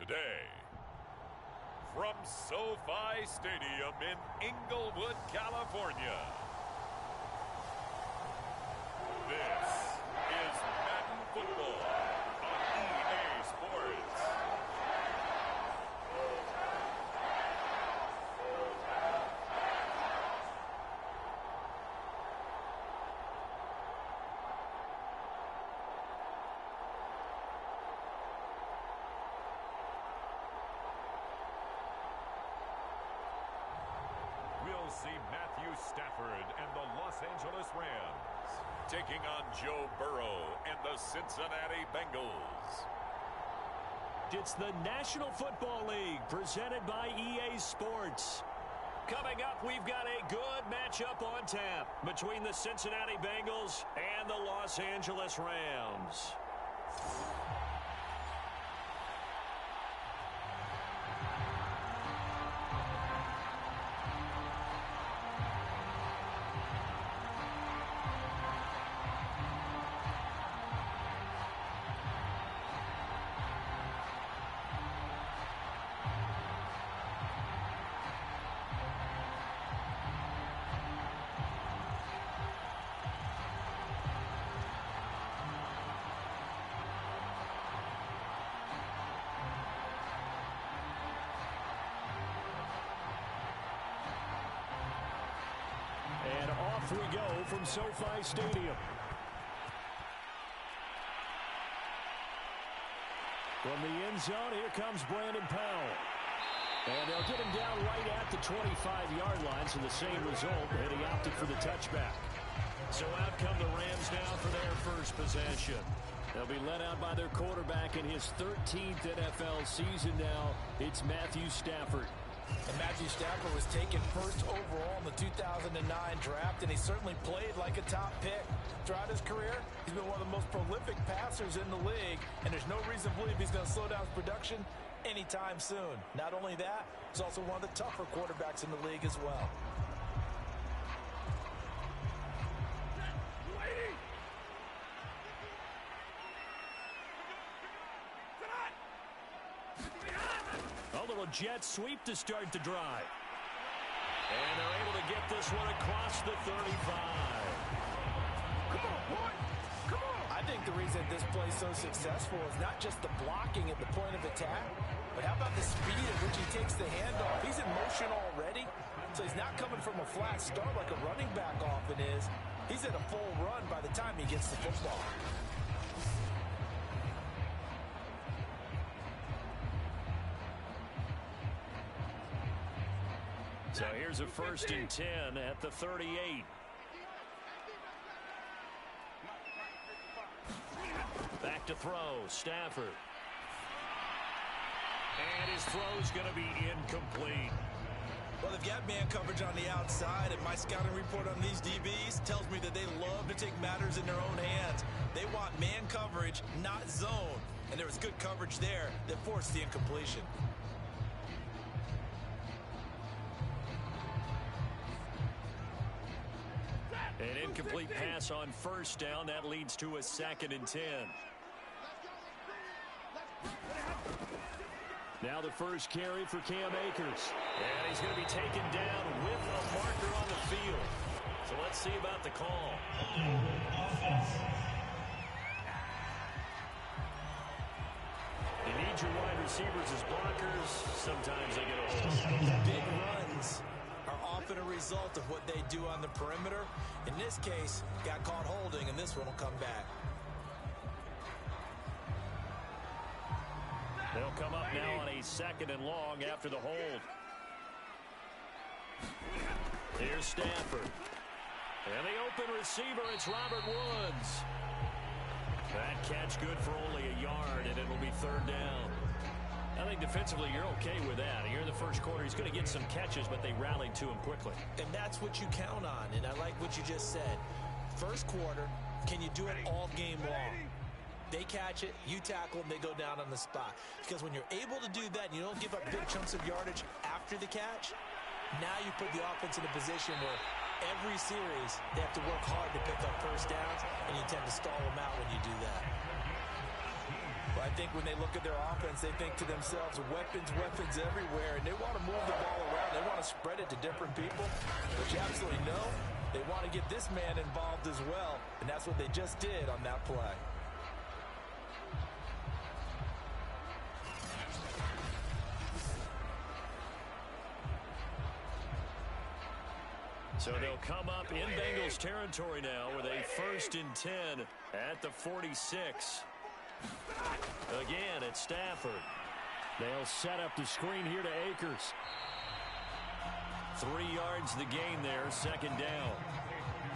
today. From SoFi Stadium in Inglewood, California, this is Madden Football on EA Sports. We'll see Matthew Stafford and the Los Angeles Rams taking on Joe Burrow and the Cincinnati Bengals. It's the National Football League presented by EA Sports. Coming up, we've got a good matchup on tap between the Cincinnati Bengals and the Los Angeles Rams. And off we go from SoFi Stadium. From the end zone, here comes Brandon Powell. And they'll get him down right at the 25-yard line, so the same result, and he opted for the touchback. So out come the Rams now for their first possession. They'll be led out by their quarterback in his 13th NFL season now. It's Matthew Stafford. And Matthew Stafford was taken first overall in the 2009 draft, and he certainly played like a top pick. Throughout his career, he's been one of the most prolific passers in the league, and there's no reason to believe he's going to slow down his production anytime soon. Not only that, he's also one of the tougher quarterbacks in the league as well. A little jet sweep to start the drive. And they're able to get this one across the 35. Come on, boy. Come on. I think the reason this play is so successful is not just the blocking at the point of attack, but how about the speed at which he takes the handoff? He's in motion already, so he's not coming from a flat start like a running back often is. He's at a full run by the time he gets the football. So here's a 1st and 10 at the 38. Back to throw, Stafford. And his throw's going to be incomplete. Well, they've got man coverage on the outside, and my scouting report on these DBs tells me that they love to take matters in their own hands. They want man coverage, not zone. And there was good coverage there that forced the incompletion. An incomplete pass on 1st down. That leads to a 2nd and 10. Now the first carry for Cam Akers. And he's going to be taken down with a marker on the field. So let's see about the call. You need your wide receivers as blockers. Sometimes they get a hold. Big runs are often a result of what they do on the perimeter. In this case, got caught holding, and this one will come back. They'll come up now on a 2nd and long after the hold. Here's Stafford. And the open receiver, it's Robert Woods. That catch good for only a yard, and it'll be 3rd down. I think defensively you're okay with that. Here in the first quarter, he's going to get some catches, but they rallied to him quickly. And that's what you count on, and I like what you just said. First quarter, can you do it all game long? They catch it, you tackle them, they go down on the spot. Because when you're able to do that and you don't give up big chunks of yardage after the catch, now you put the offense in a position where every series they have to work hard to pick up 1st downs, and you tend to stall them out when you do that. Well, I think when they look at their offense, they think to themselves, weapons, weapons everywhere, and they want to move the ball around. They want to spread it to different people. But you absolutely know they want to get this man involved as well, and that's what they just did on that play. So they'll come up in Bengals territory now with a 1st and 10 at the 46. Again, it's Stafford. They'll set up the screen here to Akers. 3 yards the gain there, 2nd down.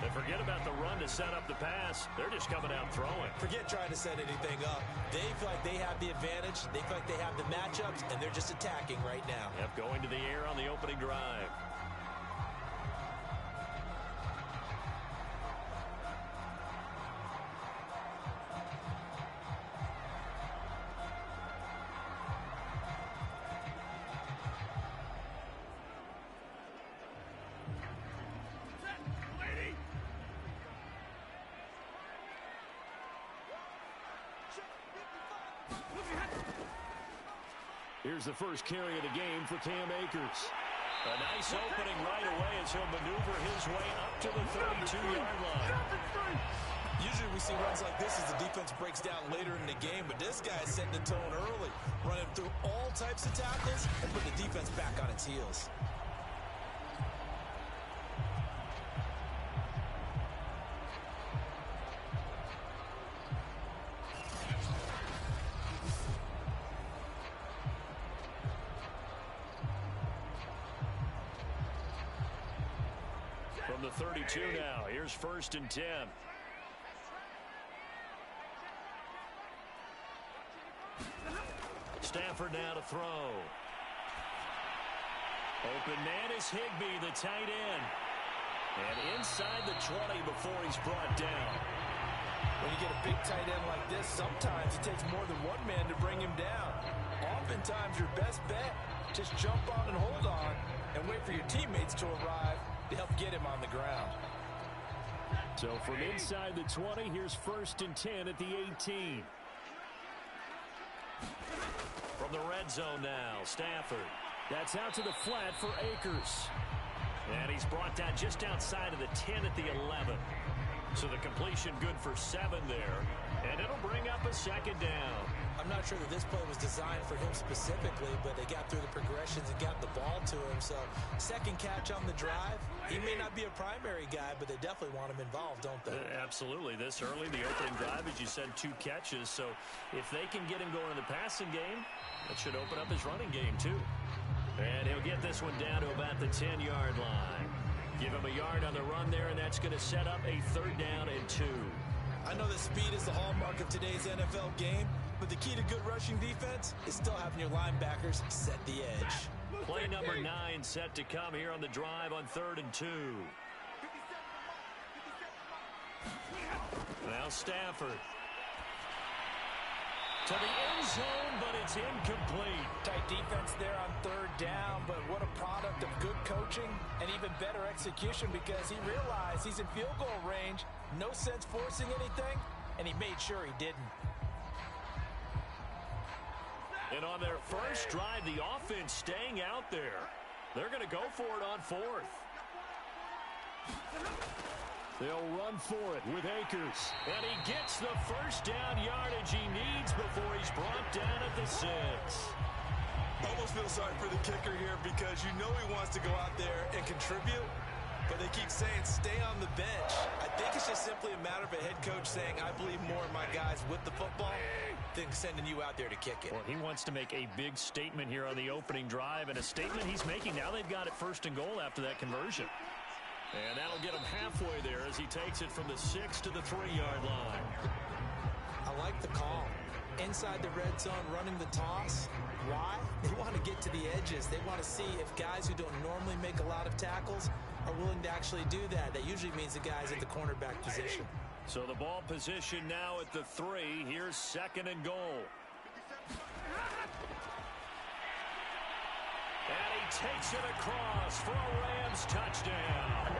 They forget about the run to set up the pass. They're just coming out throwing. Forget trying to set anything up. They feel like they have the advantage. They feel like they have the matchups, and they're just attacking right now. Yep, going to the air on the opening drive. Here's the first carry of the game for Cam Akers. A nice opening right away as he'll maneuver his way up to the 32-yard line. Usually we see runs like this as the defense breaks down later in the game, but this guy is setting the tone early, running through all types of tackles and putting the defense back on its heels. From the 32 now, here's 1st and 10. Stafford now to throw. Open man is Higbee, the tight end. And inside the 20 before he's brought down. When you get a big tight end like this, sometimes it takes more than one man to bring him down. Oftentimes your best bet, just jump on and hold on and wait for your teammates to arrive to help get him on the ground. So from inside the 20, here's 1st and 10 at the 18. From the red zone now, Stafford. That's out to the flat for Akers. And he's brought down just outside of the 10 at the 11. So the completion good for 7 there. And it'll bring up a 2nd down. I'm not sure that this play was designed for him specifically, but they got through the progressions and got the ball to him. So 2nd catch on the drive. He may not be a primary guy, but they definitely want him involved, don't they? Absolutely. This early, the opening drive, as you said, 2 catches. So if they can get him going in the passing game, that should open up his running game too. And he'll get this one down to about the 10-yard line. Give him a yard on the run there, and that's going to set up a 3rd down and 2. I know that speed is the hallmark of today's NFL game, but the key to good rushing defense is still having your linebackers set the edge. Play number 9 set to come here on the drive on 3rd and 2. Now Stafford. To the end zone, but it's incomplete. Tight defense there on 3rd down, but what a product of good coaching and even better execution, because he realized he's in field goal range. No sense forcing anything, and he made sure he didn't. And on their first drive, the offense staying out there. They're going to go for it on 4th. They'll run for it with Akers. And he gets the 1st down yardage he needs before he's brought down at the 6. Almost feel sorry for the kicker here, because you know he wants to go out there and contribute, but they keep saying stay on the bench. I think it's just simply a matter of a head coach saying, I believe more in my guys with the football than sending you out there to kick it. Well, he wants to make a big statement here on the opening drive, and a statement he's making now. They've got it 1st and goal after that conversion. And that'll get him halfway there as he takes it from the 6 to the 3-yard line. I like the call. Inside the red zone, running the toss. Why? They want to get to the edges. They want to see if guys who don't normally make a lot of tackles are willing to actually do that. That usually means the guys at the cornerback position. So the ball position now at the 3. Here's 2nd and goal. And he takes it across for a Rams touchdown.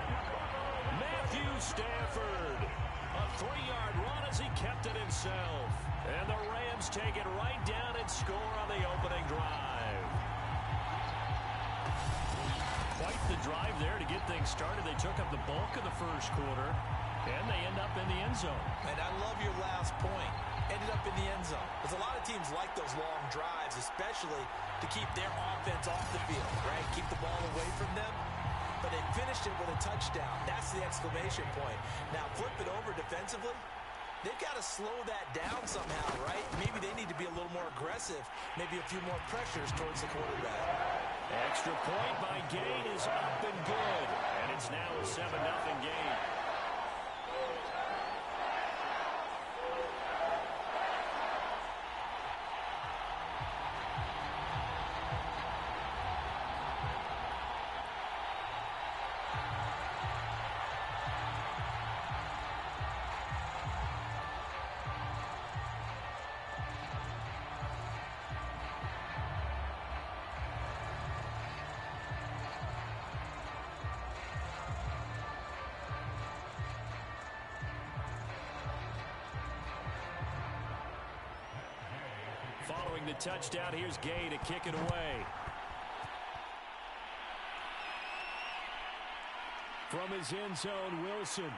Matthew Stafford A 3-yard run as he kept it himself. And the Rams take it right down and score on the opening drive. Quite the drive there to get things started. They took up the bulk of the first quarter, and they end up in the end zone. And I love your last point. Ended up in the end zone. Because a lot of teams like those long drives, especially to keep their offense off the field, right? Keep the ball away from them. But they finished it with a touchdown. That's the exclamation point. Now, flip it over defensively. They've got to slow that down somehow, right? Maybe they need to be a little more aggressive. Maybe a few more pressures towards the quarterback. Extra point by Gain is up and good. And it's now a 7-0 game. Following the touchdown, here's Gay to kick it away. From his end zone, Wilson.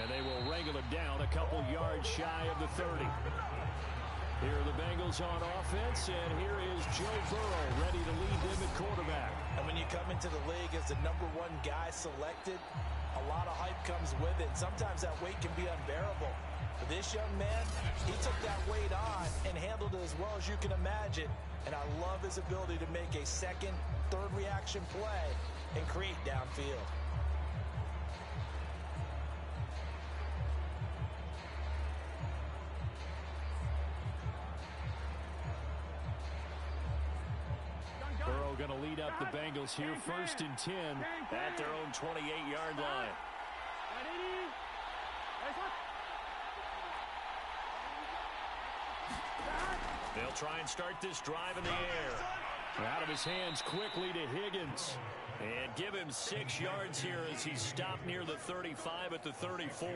And they will wrangle it down a couple yards shy of the 30. Here are the Bengals on offense, and here is Joe Burrow ready to lead them at quarterback. And when you come into the league as the #1 guy selected, a lot of hype comes with it. Sometimes that weight can be unbearable. But this young man, he took that weight on and handled it as well as you can imagine. And I love his ability to make a second, third reaction play and create downfield. Burrow going to lead up the Bengals here, 1st and 10 at their own 28-yard line. They'll try and start this drive in the air. Out of his hands quickly to Higgins. And give him 6 yards here as he's stopped near the 35 at the 34.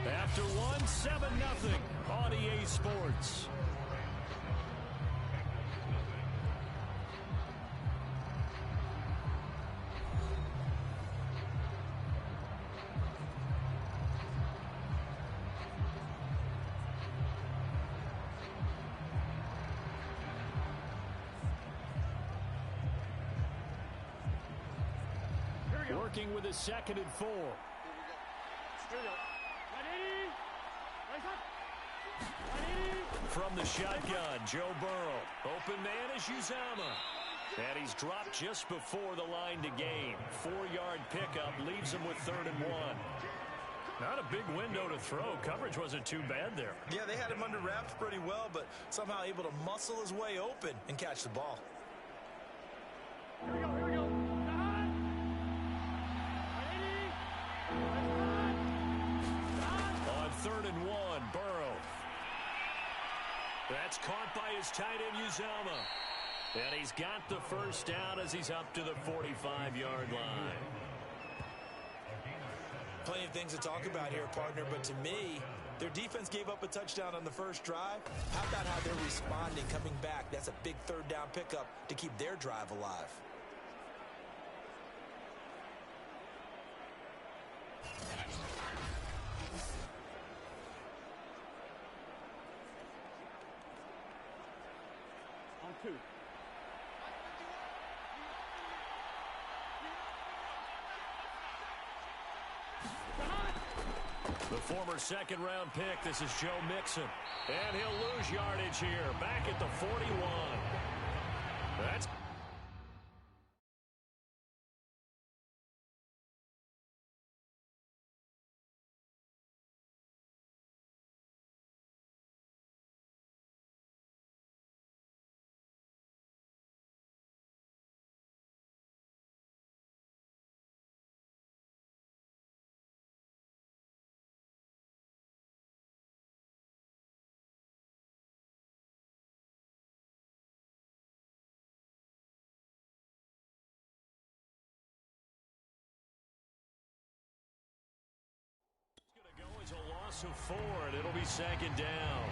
After one, 7-0 on EA Sports. Working with a 2nd and 4. From the shotgun, Joe Burrow. Open man is Uzama. And he's dropped just before the line to gain. 4-yard pickup leaves him with 3rd and 1. Not a big window to throw. Coverage wasn't too bad there. Yeah, they had him under wraps pretty well, but somehow able to muscle his way open and catch the ball. Here we go. On 3rd and 1, Burrow. That's caught by his tight end, Uzama. And he's got the first down as he's up to the 45-yard line. Plenty of things to talk about here, partner, but to me, their defense gave up a touchdown on the first drive. How about how they're responding, coming back? That's a big 3rd down pickup to keep their drive alive. On 2. The former 2nd-round pick, this is Joe Mixon. And he'll lose yardage here, back at the 41. That's loss of 4, and it'll be second down.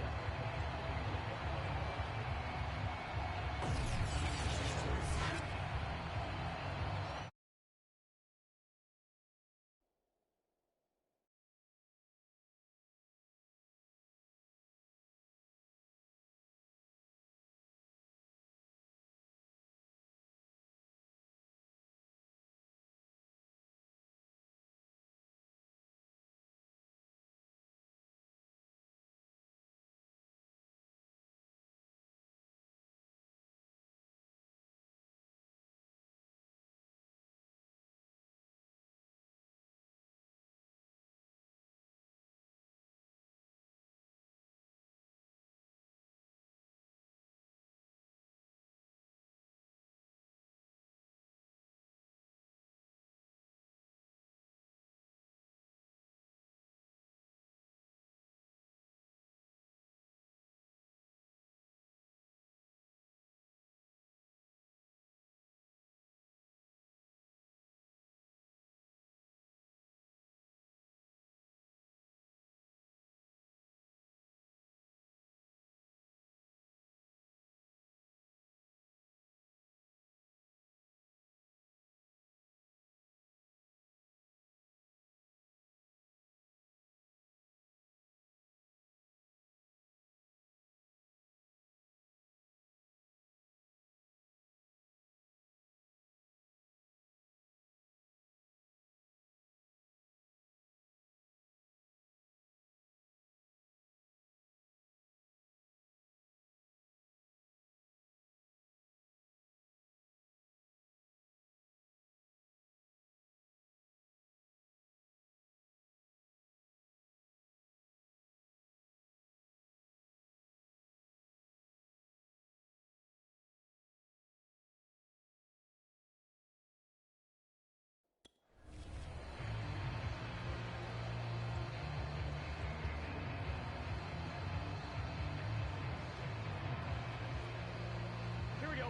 Here we go.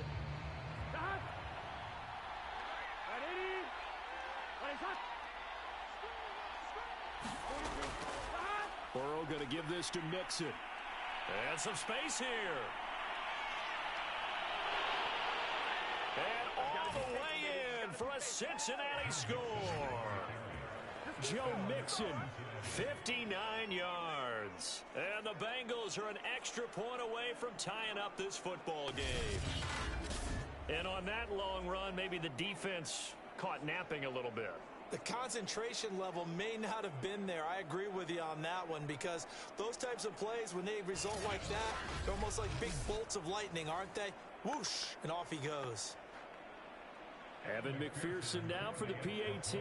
Start. Ready. Ready, shot. Burrow going to give this to Mixon. And some space here. And all the way in for a Cincinnati score. Joe Mixon, 59 yards. And the Bengals are an extra point away from tying up this football game. And on that long run, maybe the defense caught napping a little bit. The concentration level may not have been there. I agree with you on that one, because those types of plays, when they result like that, they're almost like big bolts of lightning, aren't they? Whoosh, and off he goes. Evan McPherson now for the PAT.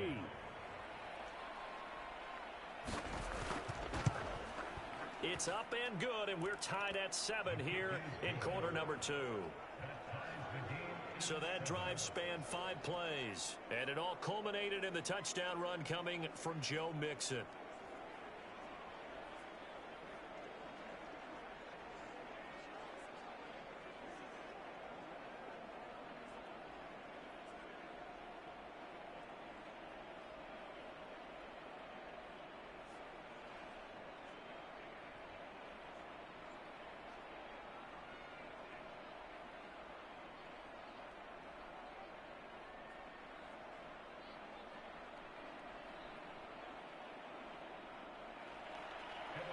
It's up and good, and we're tied at 7 here in quarter number 2. So that drive spanned 5 plays, and it all culminated in the touchdown run coming from Joe Mixon.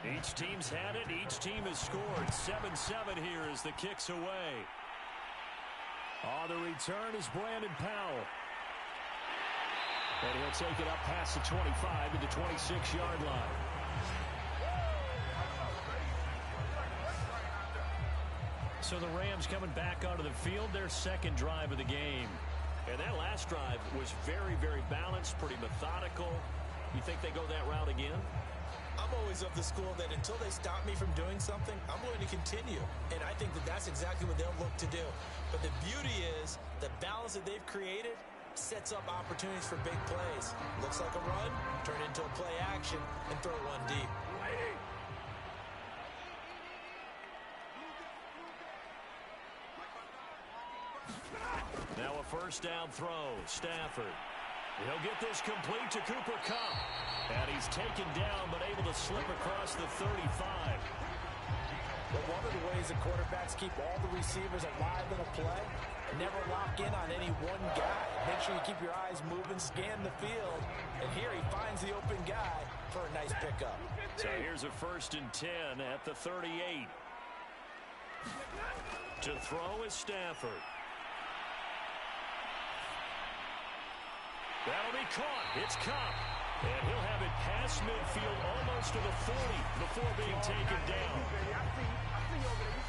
Each team's had it. Each team has scored. 7-7 here as the kick's away. On the return is Brandon Powell. And he'll take it up past the 25 to the 26-yard line. So the Rams coming back onto the field, their second drive of the game. And that last drive was very, very balanced, pretty methodical. You think they go that route again? I'm always of the school that until they stop me from doing something, I'm going to continue. And I think that that's exactly what they'll look to do. But the beauty is the balance that they've created sets up opportunities for big plays. Looks like a run, turn it into a play action, and throw one deep. Now a first down throw. Stafford. He'll get this complete to Cooper Kupp. And he's taken down, but able to slip across the 35. But one of the ways that quarterbacks keep all the receivers alive in a play, never lock in on any one guy. Make sure you keep your eyes moving, scan the field. And here he finds the open guy for a nice pickup. So here's a 1st and 10 at the 38. To throw is Stafford. That'll be caught. It's Cobb. And he'll have it past midfield almost to the 40 before being taken down.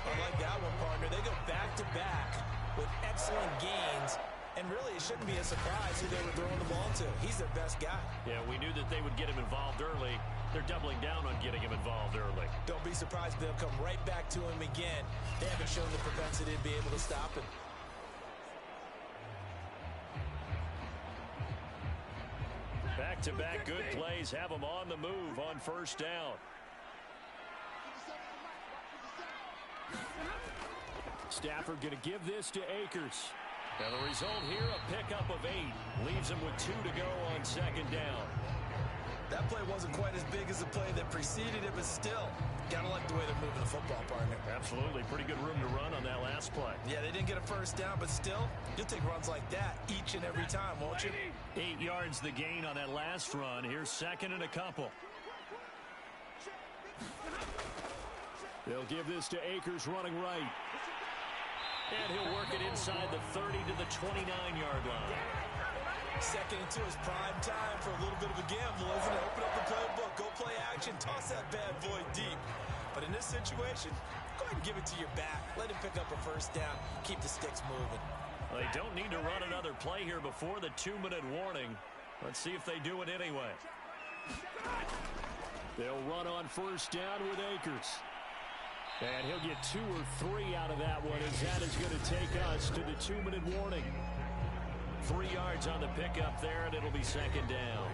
I like that one, partner. They go back-to-back with excellent gains. And really, it shouldn't be a surprise who they were throwing the ball to. He's their best guy. Yeah, we knew that they would get him involved early. They're doubling down on getting him involved early. Don't be surprised if they'll come right back to him again. They haven't shown the propensity to be able to stop him. Back-to-back good plays have them on the move on 1st down. Stafford going to give this to Akers. And the result here, a pickup of 8. Leaves him with 2 to go on 2nd down. That play wasn't quite as big as the play that preceded it, but still, gotta like the way they're moving the football, partner. Absolutely. Pretty good room to run on that last play. Yeah, they didn't get a 1st down, but still, you'll take runs like that each and every time, won't you? 8 yards the gain on that last run. Here's 2nd and a couple. They'll give this to Akers running right. And he'll work it inside the 30 to the 29-yard line. 2nd and 2 is prime time for a little bit of a gamble, isn't it? Open up the playbook, go play action, toss that bad boy deep. But in this situation, go ahead and give it to your back. Let him pick up a 1st down, keep the sticks moving. They don't need to run another play here before the 2-minute warning. Let's see if they do it anyway. They'll run on 1st down with Akers. And he'll get 2 or 3 out of that one, as that is going to take us to the 2-minute warning. 3 yards on the pickup there, and it'll be 2nd down.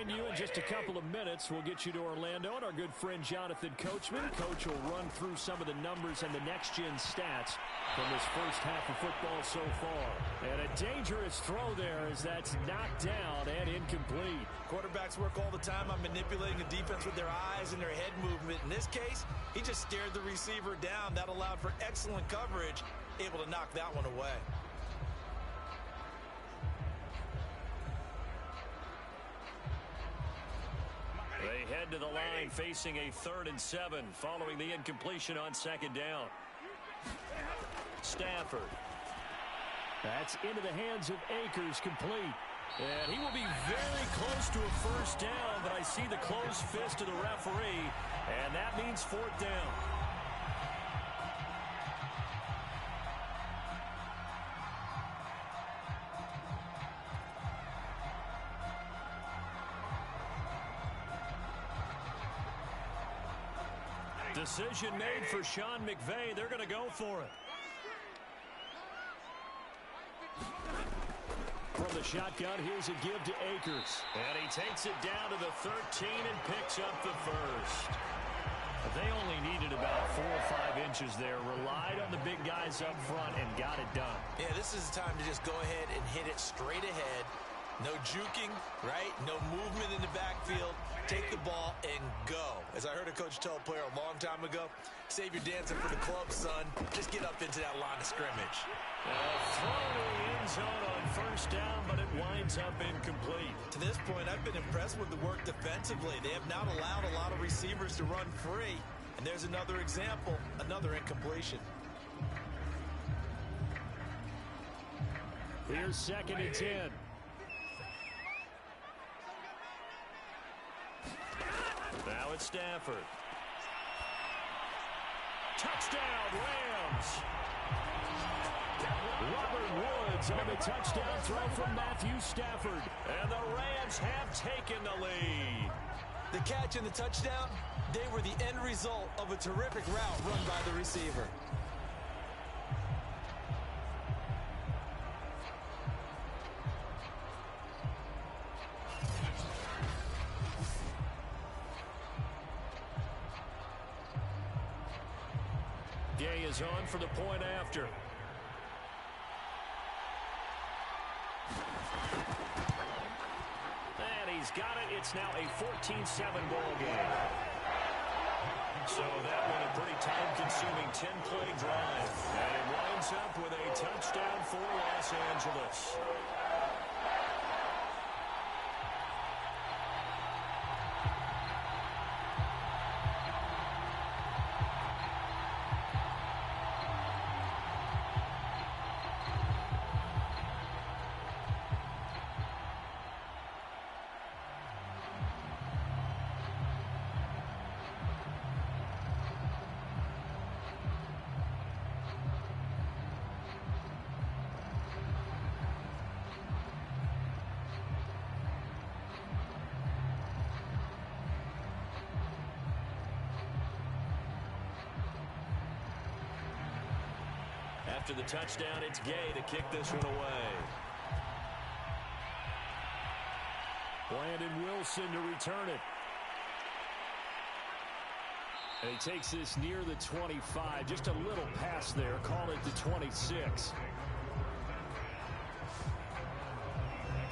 You in just a couple of minutes. We'll get you to Orlando and our good friend Jonathan Coachman. Coach will run through some of the numbers and the next-gen stats from this 1st half of football so far. And a dangerous throw there as that's knocked down and incomplete. Quarterbacks work all the time on manipulating a defense with their eyes and their head movement. In this case, he just stared the receiver down. That allowed for excellent coverage, able to knock that one away. They head to the line facing a 3rd and 7 following the incompletion on 2nd down. Stafford. That's into the hands of Akers, complete. And he will be very close to a 1st down, but I see the closed fist of the referee, and that means 4th down. Decision made for Sean McVay. They're going to go for it. From the shotgun, here's a give to Akers. And he takes it down to the 13 and picks up the 1st. They only needed about 4 or 5 inches there. Relied on the big guys up front and got it done. Yeah, this is the time to just go ahead and hit it straight ahead. No juking, right? No movement in the backfield. Take the ball and go. As I heard a coach tell a player a long time ago, save your dancing for the club, son. Just get up into that line of scrimmage. Throw to the end zone on 1st down, but it winds up incomplete. To this point, I've been impressed with the work defensively. They have not allowed a lot of receivers to run free. And there's another example, another incompletion. Here's 2nd and 10. Now it's Stafford. Touchdown, Rams. Robert Woods on the touchdown throw from Matthew Stafford. And the Rams have taken the lead. The catch and the touchdown, they were the end result of a terrific route run by the receiver. Shea is on for the point after. And he's got it. It's now a 14-7 ball game. So that one a pretty time-consuming 10-play drive. And it winds up with a touchdown for Los Angeles. After the touchdown, it's Gay to kick this one away. Brandon Wilson to return it. And he takes this near the 25. Just a little pass there. Call it the 26.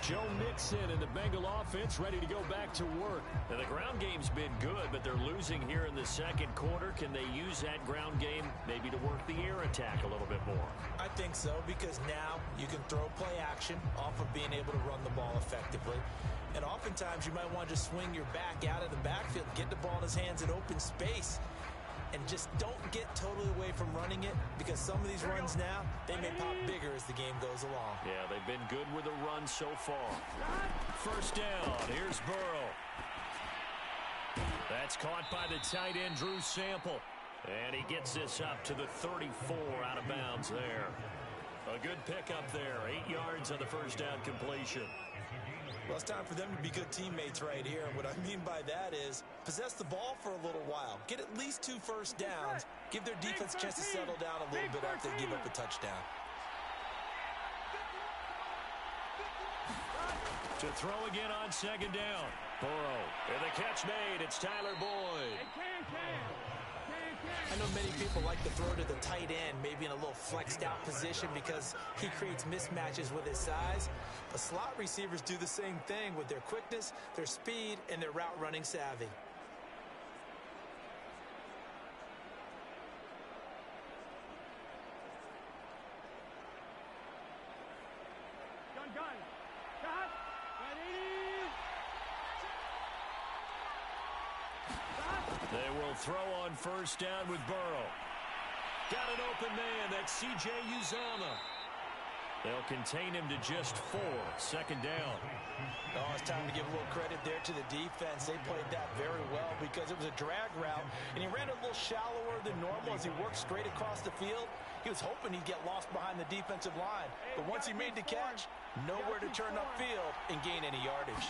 Joe Mixon and the Bengal offense ready to go back to work. Now, the ground game's been good, but they're losing here in the second quarter. Can they use that ground game maybe to work the air attack a little bit more? I think so, because now you can throw play action off of being able to run the ball effectively. And oftentimes you might want to just swing your back out of the backfield, get the ball in his hands in open space, and just don't get totally away from running it, because some of these runs now, they may pop bigger as the game goes along. Yeah, they've been good with the run so far. First down, here's Burrow. That's caught by the tight end, Drew Sample. And he gets this up to the 34 out of bounds there. A good pickup there, 8 yards on the first down completion. Well, it's time for them to be good teammates right here. And what I mean by that is possess the ball for a little while. Get at least 2 first downs. Give their defense a chance to settle down a little bit after they give up a touchdown. To throw again on second down. Burrow. And the catch made. It's Tyler Boyd. I know many people like to throw to the tight end, maybe in a little flexed out position because he creates mismatches with his size. But slot receivers do the same thing with their quickness, their speed, and their route running savvy. They will throw on first down with Burrow. Got an open man. That's C.J. Uzomah. They'll contain him to just 4. Second down. Oh, it's time to give a little credit there to the defense. They played that very well because it was a drag route, and he ran a little shallower than normal as he worked straight across the field. He was hoping he'd get lost behind the defensive line. But once he made the catch, nowhere to turn upfield and gain any yardage.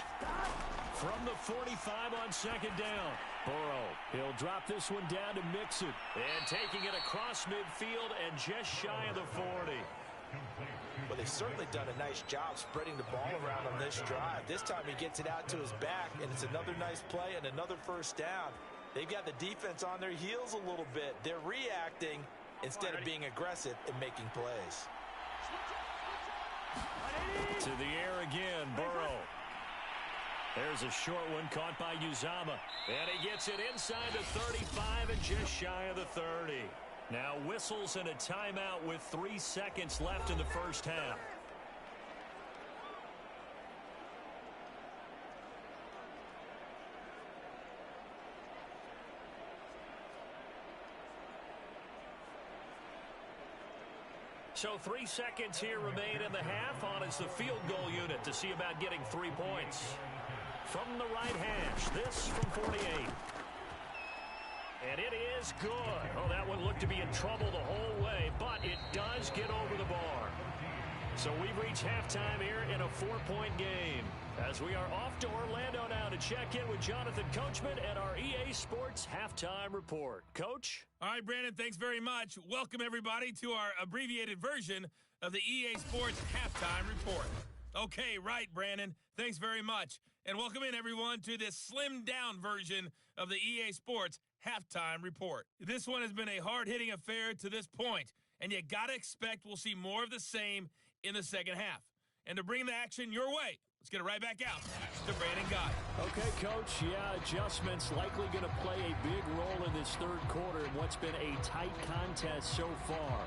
From the 45 on second down. Burrow, he'll drop this one down to Mixon. And taking it across midfield and just shy of the 40. Well, they've certainly done a nice job spreading the ball around on this drive. This time he gets it out to his back, and it's another nice play and another first down. They've got the defense on their heels a little bit. They're reacting instead of being aggressive and making plays. To the air again, Burrow. There's a short one caught by Uzomah. And he gets it inside the 35 and just shy of the 30. Now whistles and a timeout with 3 seconds left in the first half. So 3 seconds here remain in the half. On is the field goal unit to see about getting 3 points. From the right hash, this from 48. And it is good. Oh, that one looked to be in trouble the whole way, but it does get over the bar. So we've reached halftime here in a 4-point game. As we are off to Orlando now to check in with Jonathan Coachman and our EA Sports Halftime Report. Coach? All right, Brandon, thanks very much. Welcome, everybody, to our abbreviated version of the EA Sports Halftime Report. Okay, right, Brandon. Thanks very much. And welcome in, everyone, to this slimmed-down version of the EA Sports halftime report. This one has been a hard-hitting affair to this point, and you got to expect we'll see more of the same in the second half. And to bring the action your way, let's get it right back out to Brandon Gott. Okay, Coach, yeah, adjustments likely going to play a big role in this third quarter in what's been a tight contest so far.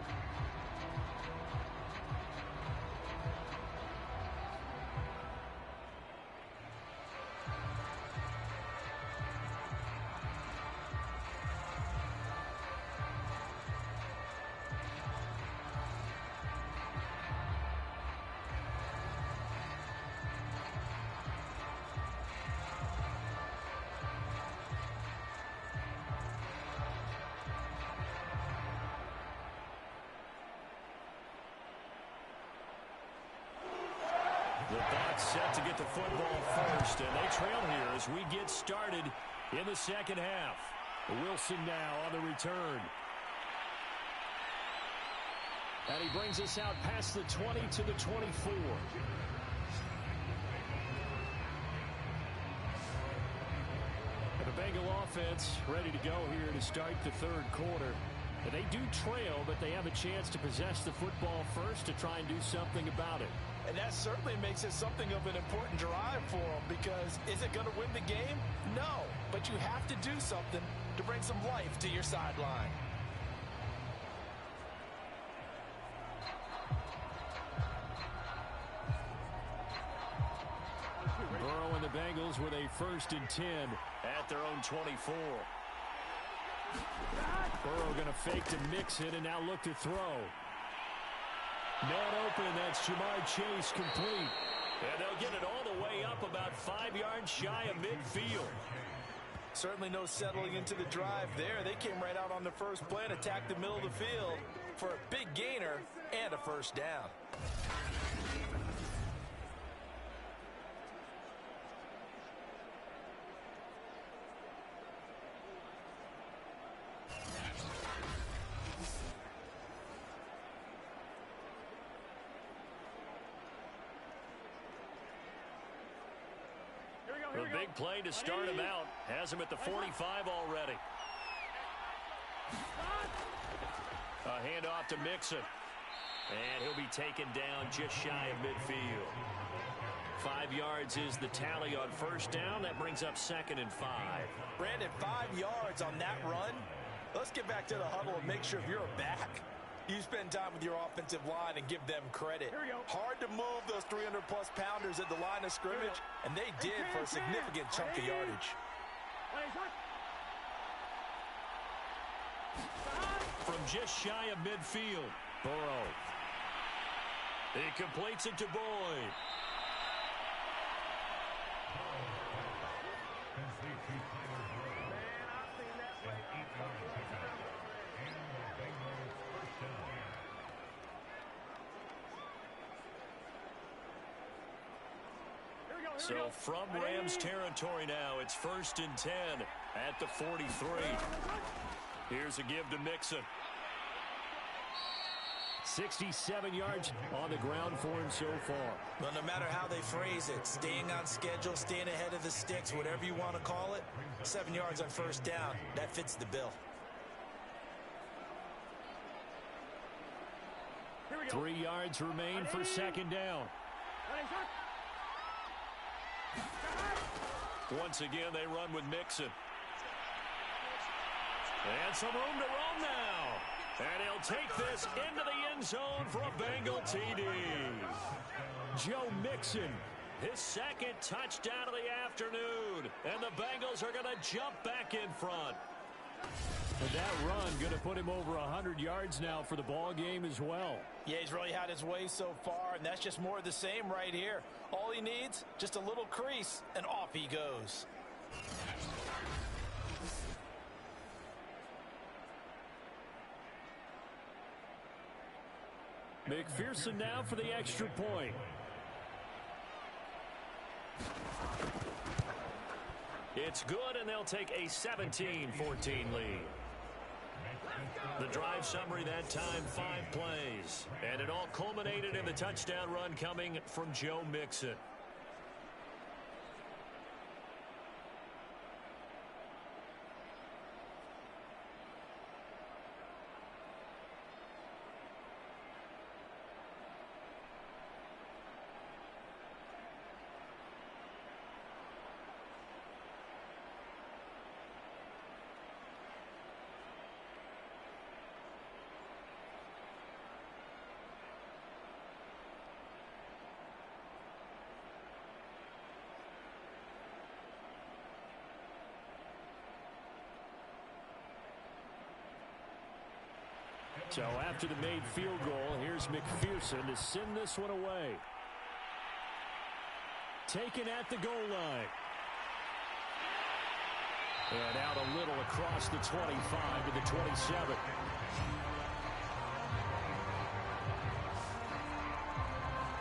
The Bucs set to get the football first, and they trail here as we get started in the second half. Wilson now on the return. And he brings us out past the 20 to the 24. And the Bengal offense ready to go here to start the third quarter. They do trail, but they have a chance to possess the football first to try and do something about it. And that certainly makes it something of an important drive for them, because is it going to win the game? No, but you have to do something to bring some life to your sideline. Burrow and the Bengals with a 1st and 10 at their own 24. Burrow going to fake to mix it and now look to throw. Man open, that's Jamar Chase complete. And they'll get it all the way up about 5 yards shy of midfield. Certainly no settling into the drive there. They came right out on the first play and attacked the middle of the field for a big gainer and a first down. A big play to start him out. Has him at the 45 already. A handoff to Mixon. And he'll be taken down just shy of midfield. 5 yards is the tally on first down. That brings up 2nd and 5. Brandon, 5 yards on that run. Let's get back to the huddle and make sure if you're a back, you spend time with your offensive line and give them credit. Hard to move those 300-plus pounders at the line of scrimmage, and they did for a significant chunk of yardage. From just shy of midfield, Burrow. He completes it to Boyd. So from Rams territory now, it's 1st and 10 at the 43. Here's a give to Mixon. 67 yards on the ground for him so far. Well, no matter how they phrase it, staying on schedule, staying ahead of the sticks, whatever you want to call it, 7 yards on first down, that fits the bill. 3 yards remain for 2nd down. Once again, they run with Mixon. And some room to roam now. And he'll take this into the end zone for a Bengal TD. Joe Mixon, his 2nd touchdown of the afternoon. And the Bengals are going to jump back in front. And that run going to put him over 100 yards now for the ball game as well. Yeah, he's really had his way so far, and that's just more of the same right here. All he needs, just a little crease, and off he goes. McPherson now for the extra point. It's good, and they'll take a 17-14 lead. The drive summary that time, 5 plays. And it all culminated in the touchdown run coming from Joe Mixon. So after the made field goal, here's McPherson to send this one away. Taken at the goal line. And out a little across the 25 to the 27.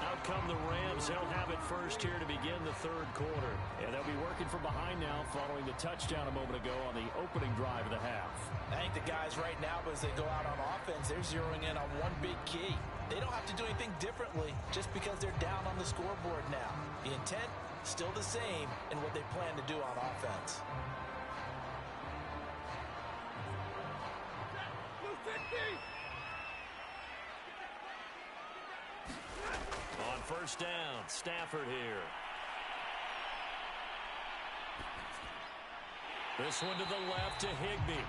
Out come the Rams. They'll have it first here to begin the third quarter. And they'll be working from behind now following the touchdown a moment ago on the opening drive of the half. I think the guys right now, as they go out on offense, they're zeroing in on one big key. They don't have to do anything differently just because they're down on the scoreboard now. The intent, still the same in what they plan to do on offense. On first down, Stafford here. This one to the left to Higbee.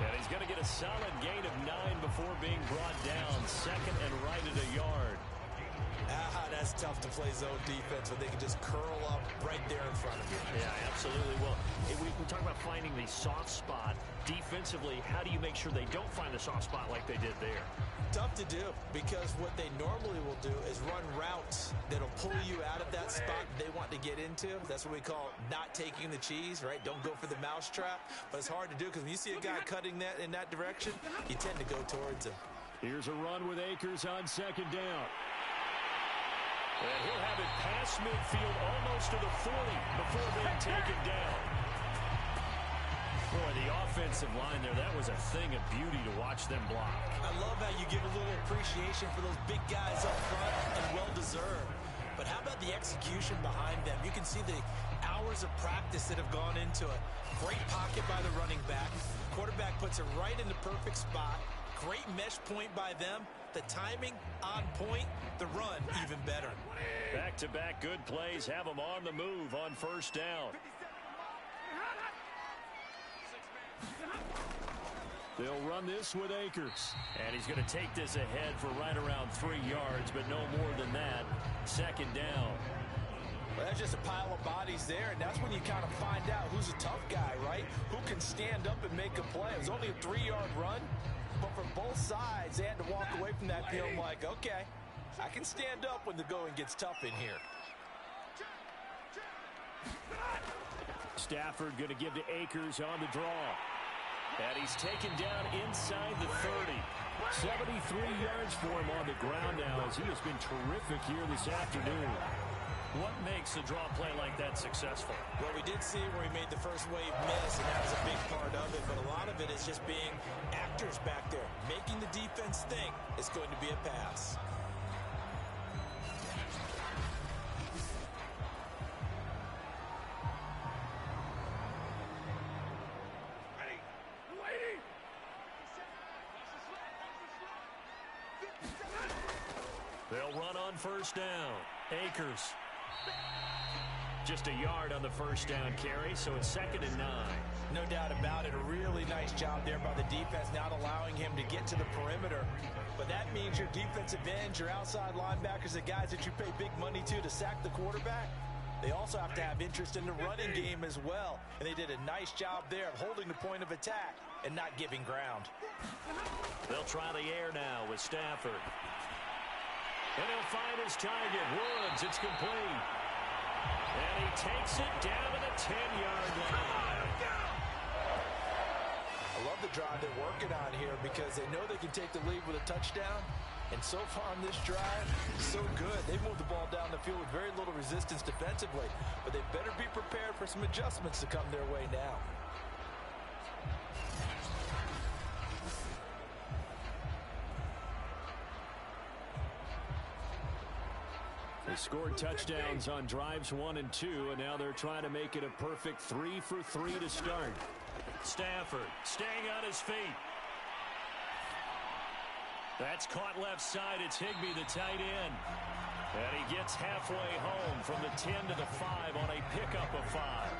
And he's going to get a solid gain of 9 before being brought down. Second and right at a yard. That's tough to play zone defense when they can just curl up right there in front of you. Yeah, absolutely. Well, we talk about finding the soft spot. Defensively, how do you make sure they don't find the soft spot like they did there? Tough to do, because what they normally will do is run routes that'll pull you out of that spot they want to get into. That's what we call not taking the cheese, right? Don't go for the mousetrap. But it's hard to do because when you see a guy cutting that in that direction, you tend to go towards him. Here's a run with Akers on second down. And he'll have it past midfield almost to the 40 before being taken down. Boy, the offensive line there, that was a thing of beauty to watch them block. I love how you give a little appreciation for those big guys up front, and well-deserved. But how about the execution behind them? You can see the hours of practice that have gone into it. Great pocket by the running back. Quarterback puts it right in the perfect spot. Great mesh point by them. The timing on point. The run even better. Back-to-back good plays have them on the move on first down. They'll run this with Akers. And he's going to take this ahead for right around 3 yards, but no more than that. Second down. Well, that's just a pile of bodies there, and that's when you kind of find out who's a tough guy, right? Who can stand up and make a play. It was only a 3-yard run, but from both sides, they had to walk away from that feeling like, okay, I can stand up when the going gets tough in here. Stafford going to give to Akers on the draw. And he's taken down inside the 30. 73 yards for him on the ground now as he has been terrific here this afternoon. What makes a draw play like that successful? Well, we did see where he made the first wave miss, and that was a big part of it. But a lot of it is just being actors back there, making the defense think it's going to be a pass. They'll run on first down. Akers. Just a yard on the first down carry, so it's 2nd and 9. No doubt about it. A really nice job there by the defense, not allowing him to get to the perimeter. But that means your defensive ends, your outside linebackers, the guys that you pay big money to sack the quarterback, they also have to have interest in the running game as well. And they did a nice job there of holding the point of attack and not giving ground. They'll try the air now with Stafford. And he'll find his target. Woods, it's complete. And he takes it down to the 10-yard line. I love the drive they're working on here because they know they can take the lead with a touchdown. And so far on this drive, so good. They moved the ball down the field with very little resistance defensively. But they better be prepared for some adjustments to come their way now. They scored touchdowns on drives 1 and 2, and now they're trying to make it a perfect 3 for 3 to start. Stafford staying on his feet. That's caught left side. It's Higbee, the tight end. And he gets halfway home from the 10 to the 5 on a pickup of 5.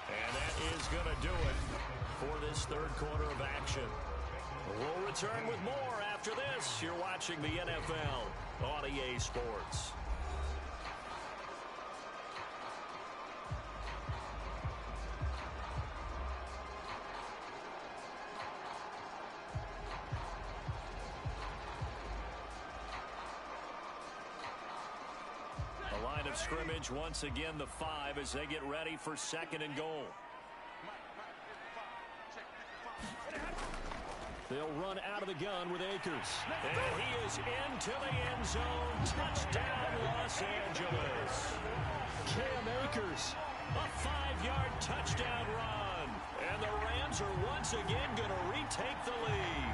And that is going to do it for this third quarter of action. We'll return with more after after this, you're watching the NFL on EA Sports. The line of scrimmage, once again, the 5 as they get ready for 2nd and goal. They'll run out of the gun with Akers. And he is into the end zone. Touchdown, Los Angeles. Cam Akers, a 5-yard touchdown run. And the Rams are once again going to retake the lead.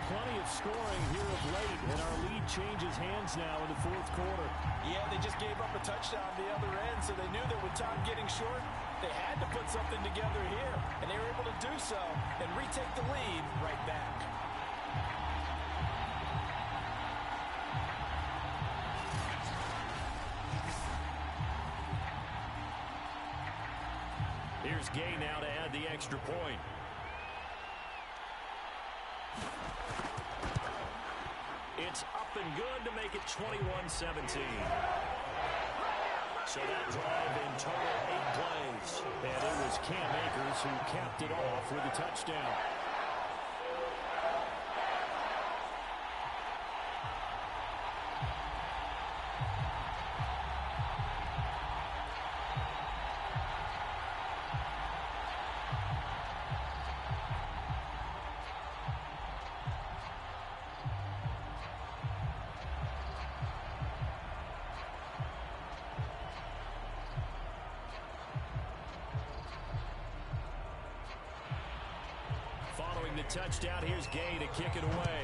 Plenty of scoring here of late, and our lead changes hands now in the 4th quarter. Yeah, they just gave up a touchdown the other end, so they knew that with time getting short, they had to put something together here, and they were able to do so and retake the lead right back. Here's Gay now to add the extra point. It's up and good to make it 21-17. So that drive in total 8 plays. And it was Cam Akers who capped it off with a touchdown. Following the touchdown, here's Gay to kick it away.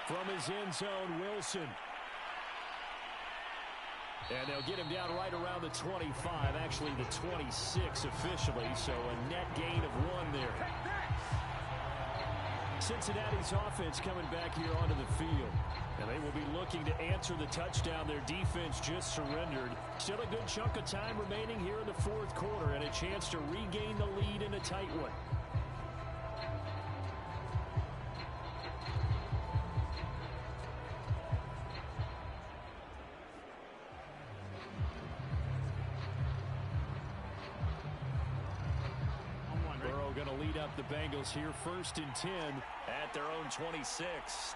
From his end zone, Wilson. And they'll get him down right around the 25, actually the 26 officially, so a net gain of 1 there. Cincinnati's offense coming back here onto the field. And they will be looking to answer the touchdown their defense just surrendered. Still a good chunk of time remaining here in the 4th quarter and a chance to regain the lead in a tight one. Burrow going to lead up the Bengals here 1st and 10 at their own 26.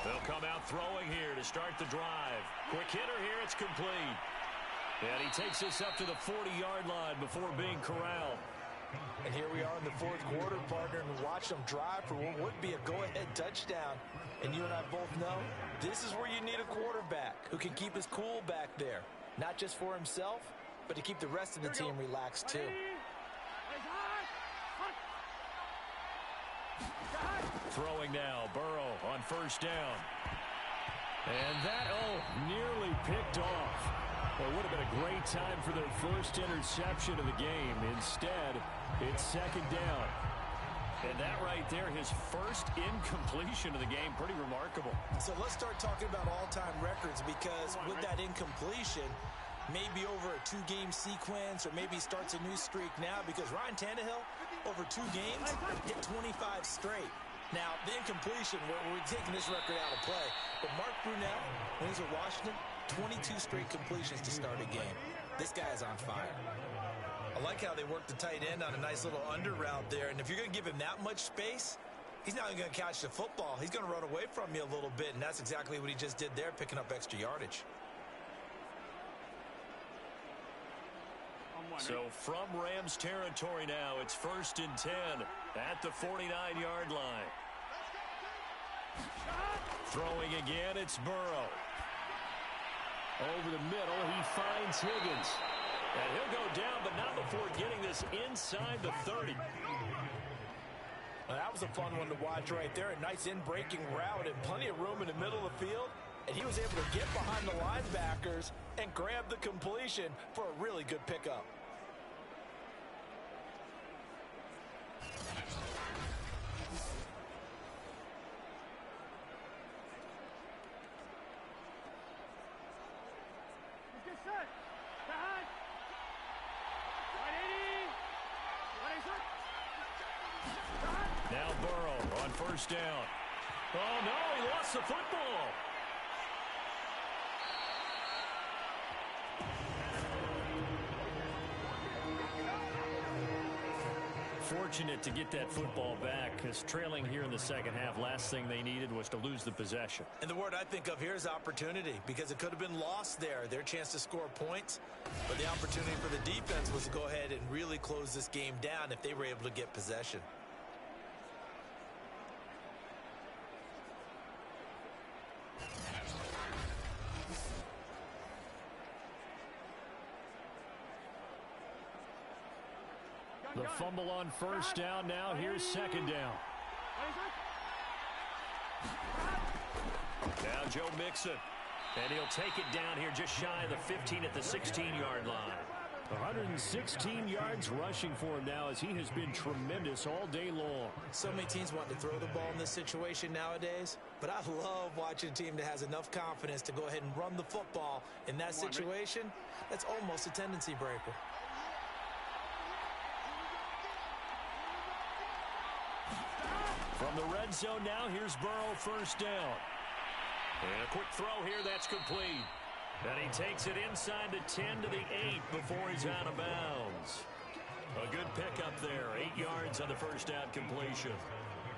They'll come out throwing here to start the drive. Quick hitter here, it's complete. And he takes this up to the 40-yard line before being corralled. And here we are in the 4th quarter, partner, and watch them drive for what would be a go-ahead touchdown. And you and I both know this is where you need a quarterback who can keep his cool back there. Not just for himself, but to keep the rest of the team relaxed too. Throwing now, Burrow on 1st down. And that, nearly picked off. Well, it would have been a great time for their first interception of the game. Instead, it's 2nd down. And that right there, his first incompletion of the game, pretty remarkable. So let's start talking about all-time records, because with that incompletion, maybe over a 2-game sequence, or maybe starts a new streak now, because Ryan Tannehill, over 2 games, hit 25 straight. Now, the incompletion, we're taking this record out of play. But Mark Brunell, when he's at Washington, 22 straight completions to start a game. This guy is on fire. I like how they work the tight end on a nice little under route there. And if you're going to give him that much space, he's not going to catch the football. He's going to run away from you a little bit, and that's exactly what he just did there, picking up extra yardage. So from Rams territory now, it's 1st and 10 at the 49-yard line. Throwing again, it's Burrow. Over the middle, he finds Higgins. And he'll go down, but not before getting this inside the 30. Well, that was a fun one to watch right there. A nice in-breaking route and plenty of room in the middle of the field. And he was able to get behind the linebackers and grab the completion for a really good pickup. Set. Behind. 180. 26. Now Burrow on first down. Oh, no, he lost the football. Fortunate to get that football back, because trailing here in the second half, last thing they needed was to lose the possession. And the word I think of here is opportunity, because it could have been lost there, their chance to score points. But the opportunity for the defense was to go ahead and really close this game down if they were able to get possession. The fumble on first down. Now here's second down. Now Joe Mixon. And he'll take it down here just shy of the 15 at the 16-yard line. 116 yards rushing for him now, as he has been tremendous all day long. So many teams want to throw the ball in this situation nowadays, but I love watching a team that has enough confidence to go ahead and run the football in that situation. That's almost a tendency breaker. From the red zone now, here's Burrow first down. And a quick throw here, that's complete. And he takes it inside the 10 to the 8 before he's out of bounds. A good pickup there, 8 yards on the first down completion.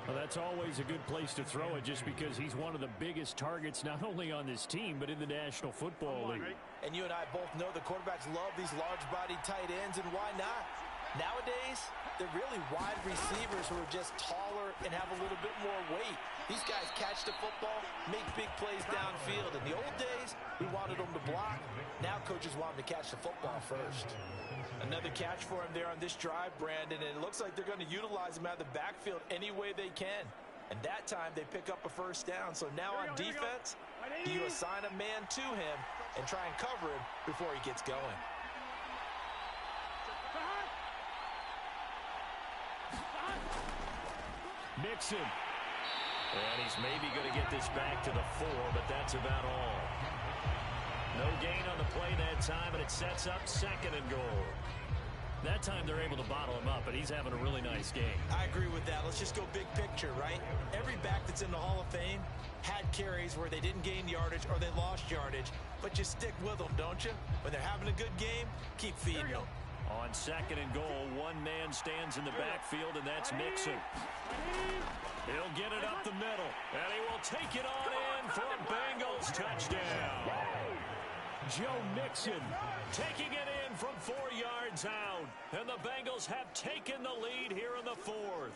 Well, that's always a good place to throw it, just because he's one of the biggest targets not only on this team but in the National Football League. And you and I both know the quarterbacks love these large-bodied tight ends, and why not? Nowadays, they're really wide receivers who are just taller and have a little bit more weight. These guys catch the football, make big plays downfield. In the old days, we wanted them to block. Now coaches want them to catch the football first. Another catch for him there on this drive, Brandon, and it looks like they're going to utilize him out of the backfield any way they can. And that time, they pick up a first down. So now on defense, do you assign a man to him and try and cover him before he gets going? Mixon. And he's maybe going to get this back to the 4, but that's about all. No gain on the play that time, and it sets up second and goal. That time they're able to bottle him up, but he's having a really nice game. I agree with that. Let's just go big picture, right? Every back that's in the Hall of Fame had carries where they didn't gain yardage or they lost yardage, but you stick with them, don't you? When they're having a good game, keep feeding them. On second and goal, one man stands in the backfield, and that's Mixon. He'll get it up the middle, and he will take it on in for a Bengals touchdown. Joe Mixon taking it in from 4 yards out, and the Bengals have taken the lead here in the 4th.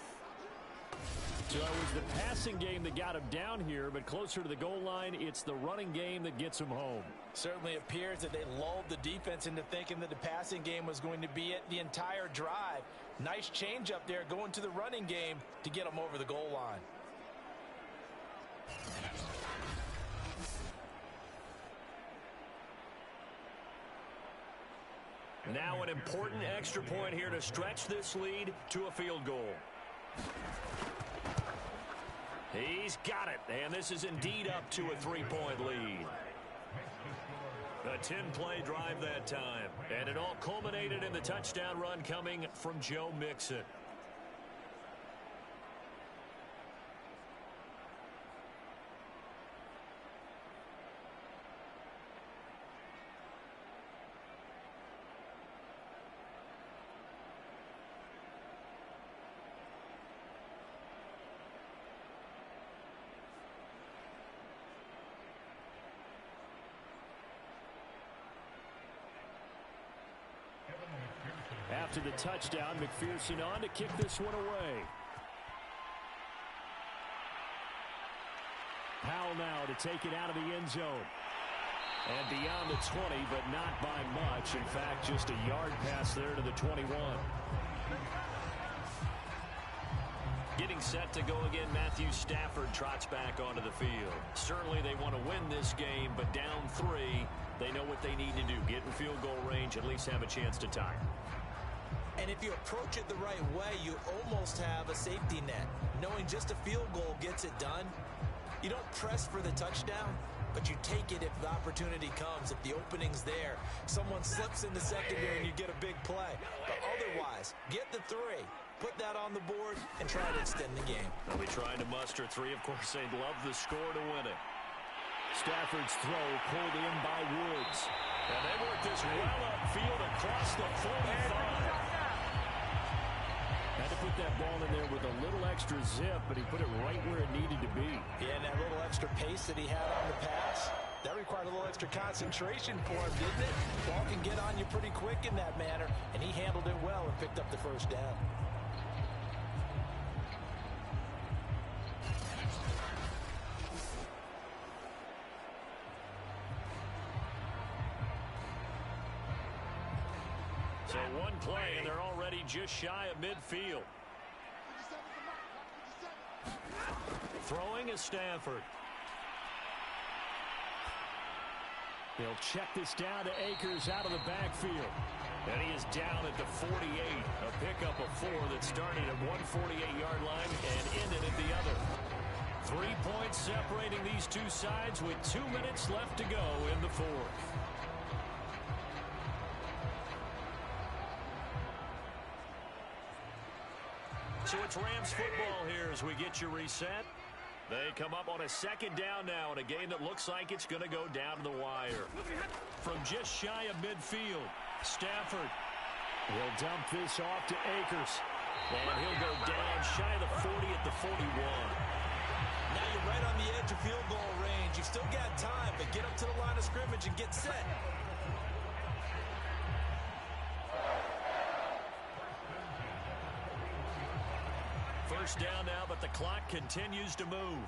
So it was the passing game that got him down here, but closer to the goal line, it's the running game that gets him home. Certainly appears that they lulled the defense into thinking that the passing game was going to be it the entire drive. Nice change up there going to the running game to get them over the goal line. Now an important extra point here to stretch this lead to a field goal. He's got it, and this is indeed up to a 3-point lead. A 10-play drive that time, and it all culminated in the touchdown run coming from Joe Mixon. After the touchdown, McPherson on to kick this one away. Powell now to take it out of the end zone. And beyond the 20, but not by much. In fact, just a yard pass there to the 21. Getting set to go again, Matthew Stafford trots back onto the field. Certainly they want to win this game, but down 3, they know what they need to do. Get in field goal range, at least have a chance to tie. And if you approach it the right way, you almost have a safety net. Knowing just a field goal gets it done. You don't press for the touchdown, but you take it if the opportunity comes, if the opening's there. Someone slips in the secondary and you get a big play. But other otherwise. Get the 3. Put that on the board and try to extend the game. They'll be trying to muster 3. Of course, they'd love the score to win it. Stafford's throw pulled in by Woods. And they work this well upfield across the 45. Had to put that ball in there with a little extra zip, but he put it right where it needed to be. Yeah, and that little extra pace that he had on the pass, that required a little extra concentration for him, didn't it? Ball can get on you pretty quick in that manner, and he handled it well and picked up the first down. So one play, and they're already just shy of midfield. Throwing is Stafford. He'll check this down to Akers out of the backfield. And he is down at the 48. A pickup of 4 that started at one 48-yard line and ended at the other. 3 points separating these two sides with 2 minutes left to go in the fourth. So it's Rams football here as we get you reset. They come up on a second down now in a game that looks like it's going to go down to the wire. From just shy of midfield, Stafford will dump this off to Akers. And he'll go down shy of the 40 at the 41. Now you're right on the edge of field goal range. You've still got time, but get up to the line of scrimmage and get set. First down now, but the clock continues to move.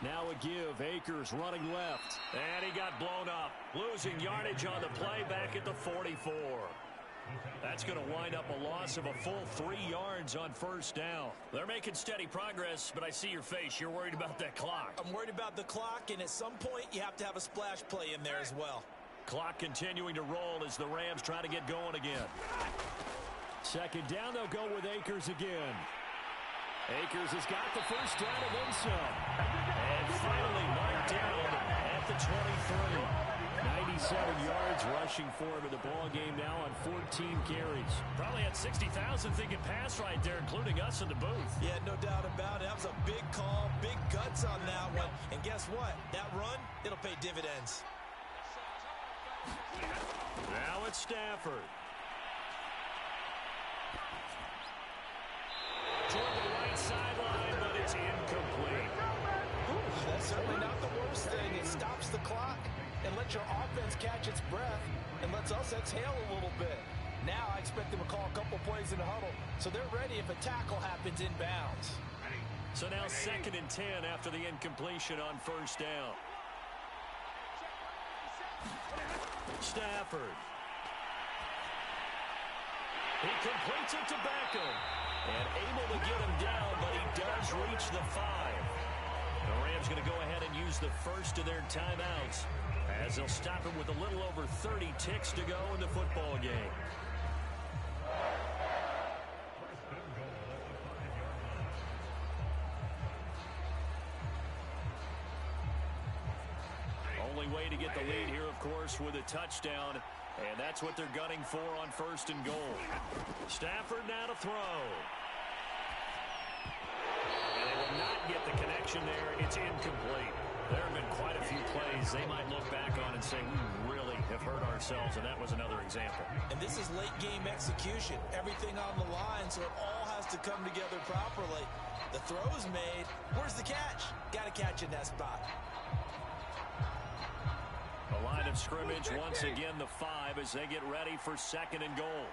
Now a give. Akers running left. And he got blown up. Losing yardage on the play back at the 44. That's going to wind up a loss of a full 3 yards on first down. They're making steady progress, but I see your face. You're worried about that clock. I'm worried about the clock, and at some point you have to have a splash play in there as well. Clock continuing to roll as the Rams try to get going again. Second down, they'll go with Akers again. Akers has got the first down and then some. And finally marked down at the 23. 97 yards rushing for him in the ball game now on 14 carries. Probably had 60,000 thinking pass right there, including us in the booth. Yeah, no doubt about it. That was a big call, big guts on that one. And guess what? That run, it'll pay dividends. Now it's Stafford. Toward the right sideline, but it's incomplete. Ooh, that's certainly not the worst thing. It stops the clock and lets your offense catch its breath and lets us exhale a little bit. Now I expect them to call a couple plays in the huddle, so they're ready if a tackle happens inbounds. So now 2nd and 10 after the incompletion on first down. Stafford. He completes it to Beckham. And able to get him down, but he does reach the 5. The Rams going to go ahead and use the first of their timeouts as they'll stop him with a little over 30 ticks to go in the football game. Only way to get the lead here, of course, with a touchdown. And that's what they're gunning for on 1st and goal. Stafford now to throw. And they will not get the connection there. It's incomplete. There have been quite a few plays they might look back on and say, we really have hurt ourselves, and that was another example. And this is late game execution. Everything on the line, so it all has to come together properly. The throw's made. Where's the catch? Got to catch in that spot. The line of scrimmage, once again, the 5 as they get ready for 2nd and goal.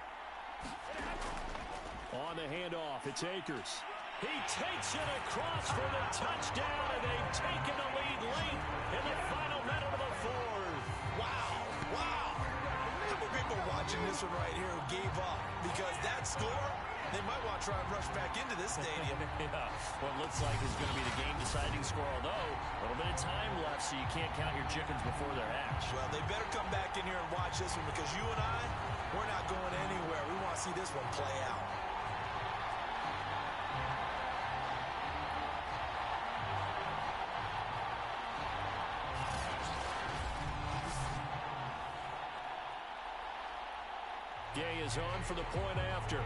On the handoff, it's Akers. He takes it across for the touchdown, and they've taken the lead late in the final minute of the 4th. Wow, wow. How many people watching this one right here who gave up? Because that score, they might want to try and rush back into this stadium. Yeah, what looks like is going to be the game-deciding score, although a little bit of time left, so you can't count your chickens before they're hatched. Well, they better come back in here and watch this one, because you and I, we're not going anywhere. We want to see this one play out. Gay is on for the point after.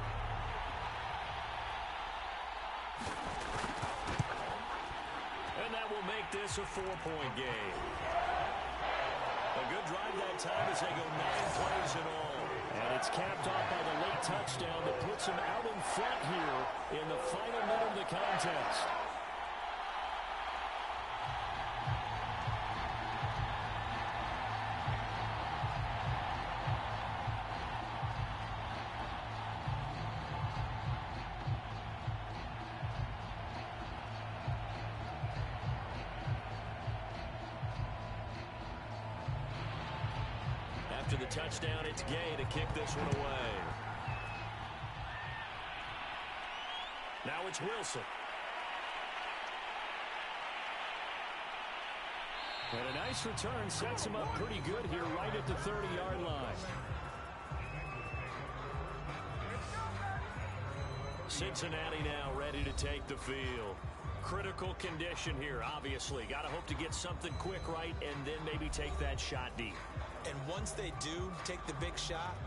And that will make this a 4-point game. A good drive that time as they go 9 plays in all. And it's capped off by the late touchdown that puts them out in front here in the final minute of the contest. After the touchdown, it's Gay to kick this one away. Now it's Wilson. And a nice return sets him up pretty good here right at the 30-yard line. Cincinnati now ready to take the field. Critical condition here, obviously. Got to hope to get something quick right and then maybe take that shot deep. And once they do take the big shot,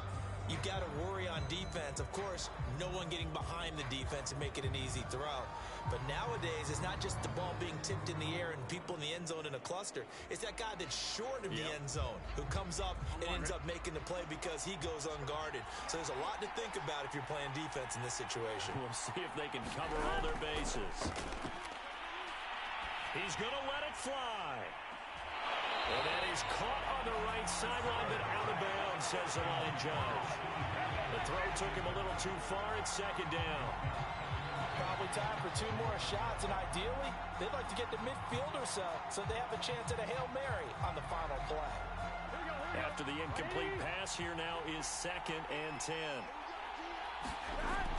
you got to worry on defense. Of course, no one getting behind the defense and make it an easy throw. But nowadays, it's not just the ball being tipped in the air and people in the end zone in a cluster. It's that guy that's short of the end zone who comes up and ends up making the play because he goes unguarded. So there's a lot to think about if you're playing defense in this situation. We'll see if they can cover all their bases. He's going to let it fly. And that is caught on the right sideline, but out of bounds, says the line judge. The throw took him a little too far. It's second down. Probably time for 2 more shots, and ideally, they'd like to get to midfield or so they have a chance at a Hail Mary on the final play. After the incomplete pass, here now is 2nd and 10.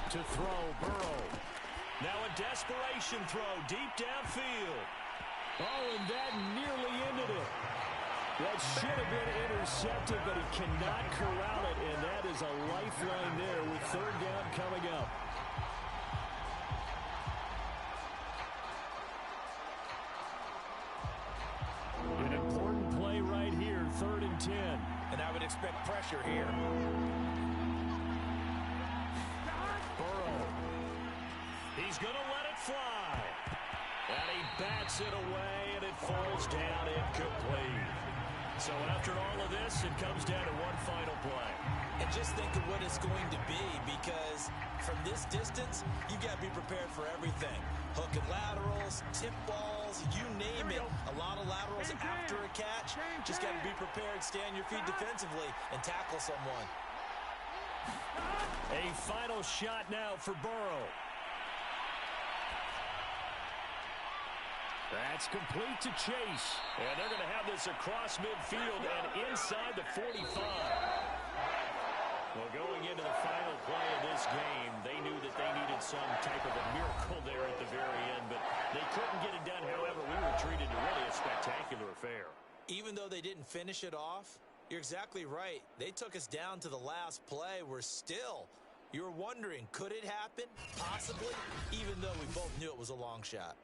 To throw, Burrow. Now a desperation throw deep downfield. Oh, and that nearly ended it. That should have been intercepted, but he cannot corral it, and that is a lifeline there with 3rd down coming up. An important play right here, 3rd and 10. And I would expect pressure here. Burrow. He's going to let it fly. And he bats it away, and it falls down incomplete. So after all of this, it comes down to one final play. And just think of what it's going to be, because from this distance, you've got to be prepared for everything. Hook and laterals, tip balls, you name it. A lot of laterals after a catch. Just got to be prepared, stay on your feet defensively, and tackle someone. A final shot now for Burrow. That's complete to Chase. And they're going to have this across midfield and inside the 45. Well, going into the final play of this game, they knew that they needed some type of a miracle there at the very end, but they couldn't get it done. However, we were treated to really a spectacular affair. Even though they didn't finish it off, you're exactly right. They took us down to the last play. We're still, you're wondering, could it happen? Possibly, even though we both knew it was a long shot.